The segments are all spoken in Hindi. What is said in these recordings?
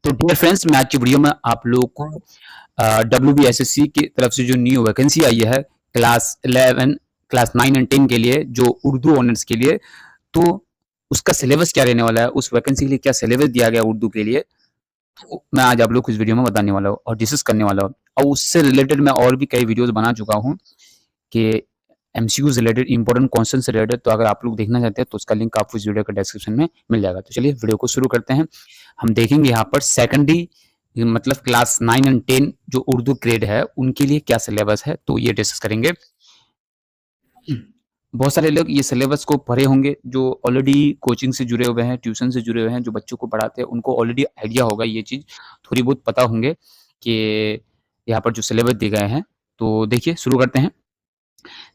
तो डियर फ्रेंड्स, मैं आज की वीडियो में आप लोगों को WBSSC की तरफ से जो न्यू वैकेंसी आई है क्लास 11, क्लास 9 एंड 10 के लिए, जो उर्दू ऑनर्स के लिए, तो उसका सिलेबस क्या रहने वाला है, उस वैकेंसी के लिए क्या सिलेबस दिया गया उर्दू के लिए, तो मैं आज आप लोग को इस वीडियो में बताने वाला हूँ और डिस्कस करने वाला हूँ। और उससे रिलेटेड मैं और भी कई वीडियोस बना चुका हूँ कि एमसीक्यू से रिलेटेड, इंपॉर्टेंट क्वेश्चन से रिलेटेड। तो अगर आप लोग देखना चाहते हैं तो उसका लिंक आपको इस वीडियो के डिस्क्रिप्शन में मिल जाएगा। तो चलिए वीडियो को शुरू करते हैं। हम देखेंगे यहाँ पर सेकेंडरी मतलब क्लास 9 एंड 10 जो उर्दू ग्रेड है उनके लिए क्या सिलेबस है, तो ये डिस्कस करेंगे। बहुत सारे लोग ये सिलेबस को पढ़े होंगे जो ऑलरेडी कोचिंग से जुड़े हुए हैं, ट्यूशन से जुड़े हुए हैं, जो बच्चों को पढ़ाते हैं उनको ऑलरेडी आइडिया होगा, ये चीज़ थोड़ी बहुत पता होंगे कि यहाँ पर जो सिलेबस दिए गए हैं। तो देखिए शुरू करते हैं।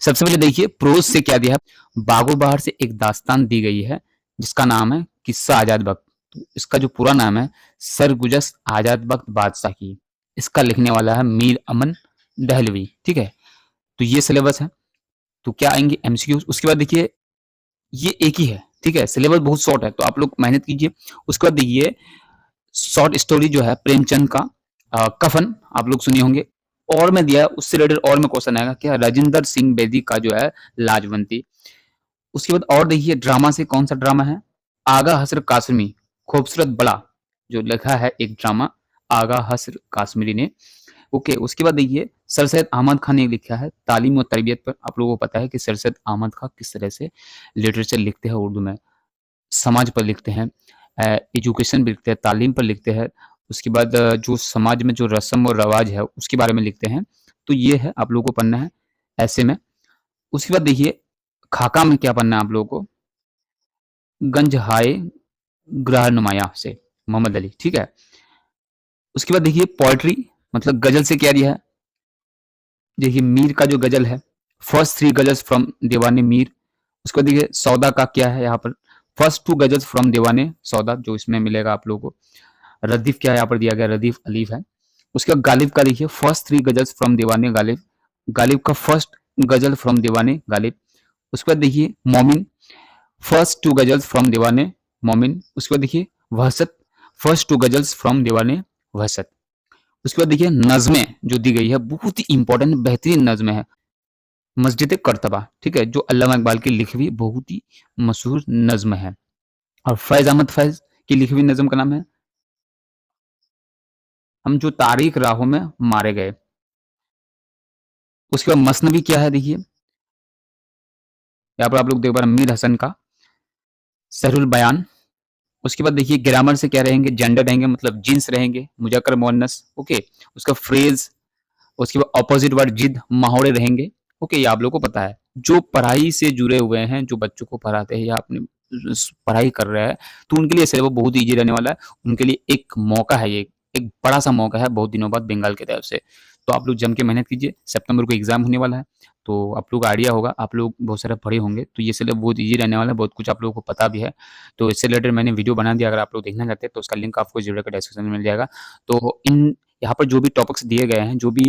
सबसे पहले देखिए प्रोज से क्या दिया है। बागो बहार से एक दास्तान दी गई है जिसका नाम है किस्सा आजाद बख्त। तो इसका जो पूरा नाम है सरगुजश्त आजाद बख्त बादशाह की। इसका लिखने वाला है मीर अमन दहलवी। ठीक है, तो ये सिलेबस है। तो क्या आएंगे एमसीक्यू। उसके बाद देखिए ये एक ही है, ठीक है, सिलेबस बहुत शॉर्ट है तो आप लोग मेहनत कीजिए। उसके बाद देखिए शॉर्ट स्टोरी जो है प्रेमचंद का कफन, आप लोग सुने होंगे। और में दिया उससे रिलेटेड और में क्वेश्चन आएगा क्या, राजेंद्र सिंह बेदी का जो है लाजवंती। उसके बाद और देखिए ड्रामा से कौन सा ड्रामा है, आगा हसर कासमी खूबसूरत बड़ा, जो लिखा है एक ड्रामा आगा हसर काश्मीरी ने। ओके, उसके बाद देखिए सर सैयद अहमद खान ने लिखा है तालीम और तरबियत पर। आप लोगों को पता है कि सर सैयद अहमद खान किस तरह से लिटरेचर लिखते हैं उर्दू में, समाज पर लिखते हैं, एजुकेशन पर लिखते हैं, तालीम पर लिखते हैं। उसके बाद जो समाज में जो रस्म और रवाज है उसके बारे में लिखते हैं। तो ये है आप लोगों को पढ़ना है ऐसे में। उसके बाद देखिए खाका में क्या पढ़ना है आप लोगों को, गंज हाय ग्रह नुमाया से मोहम्मद अली। ठीक है, उसके बाद देखिए पोएट्री मतलब गजल से क्या दिया है। देखिए मीर का जो गजल है, फर्स्ट 3 गजल्स फ्रॉम दीवाने मीर। उसके बाद देखिए सौदा का क्या है यहाँ पर, फर्स्ट 2 गजल्स फ्रॉम दीवाने सौदा, जो इसमें मिलेगा आप लोगों को। रदीफ क्या है यहाँ पर दिया गया, रदीफ अलीफ है। उसके बाद गालिब का देखिए फर्स्ट 3 गजल्स फ्रॉम दीवाने गालिब, गालिब का फर्स्ट गजल फ्रॉम दीवाने गालिब। उसके बाद देखिए मोमिन, फर्स्ट 2 गजल्स फ्रॉम दीवाने मोमिन। उसके बाद देखिए वहसत, फर्स्ट 2 गजल्स फ्रॉम दीवाने वहसत। उसके बाद देखिए नज़में जो दी गई है, बहुत ही इंपॉर्टेंट बेहतरीन नज़में है, मस्जिद कर्तबा। ठीक है, जो अल्लामा इकबाल की लिखी हुई बहुत ही मशहूर नज़्म है। और फैज अहमद फैज की लिखी हुई नज़्म का नाम है हम जो तारीख राहों में मारे गए। उसके बाद मसनवी क्या है देखिए, यहाँ पर आप लोग देख पा रहे हैं मीर हसन का सहरुल बयान। उसके बाद देखिए ग्रामर से क्या रहेंगे, जेंडर रहेंगे मतलब जिन्स रहेंगे, मुजक्कर मुअन्नस। ओके, उसका फ्रेज, उसके बाद ऑपोजिट वर्ड जिद माहौरे रहेंगे। ओके, ये आप लोगों को पता है। जो पढ़ाई से जुड़े हुए हैं, जो बच्चों को पढ़ाते हैं या अपनी पढ़ाई कर रहे हैं, तो उनके लिए सिलेबस बहुत ईजी रहने वाला है। उनके लिए एक मौका है, ये एक बड़ा सा मौका है बहुत दिनों बाद बंगाल की तरफ से। तो आप लोग जम के मेहनत कीजिए, सितंबर को एग्जाम होने वाला है। तो आप लोग आइडिया होगा, आप लोग बहुत सारे पढ़े होंगे, तो ये सिलेबस बहुत ईजी रहने वाला है, बहुत कुछ आप लोगों को पता भी है। तो इससे रिलेटेड मैंने वीडियो बना दिया, अगर आप लोग देखना चाहते हैं तो उसका लिंक आपको इस वीडियो के डिस्क्रिप्शन में मिल जाएगा। तो इन यहाँ पर जो भी टॉपिक्स दिए गए हैं, जो भी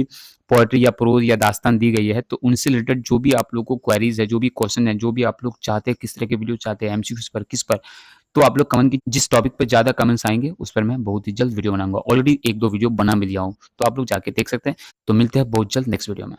पोएट्री या प्रोज या दास्तान दी गई है, तो उनसे रिलेटेड जो भी आप लोग को क्वेरीज है, जो भी क्वेश्चन है, जो भी आप लोग चाहते हैं, किस तरह के वीडियो चाहते हैं, एमसीक्यूज पर, किस पर, तो आप लोग कमेंट की, जिस टॉपिक पर ज़्यादा कमेंट्स आएंगे उस पर मैं बहुत ही जल्द वीडियो बनाऊंगा। ऑलरेडी 1-2 वीडियो बना भी लिया हूँ, तो आप लोग जाके देख सकते हैं। तो मिलते हैं बहुत जल्द नेक्स्ट वीडियो में।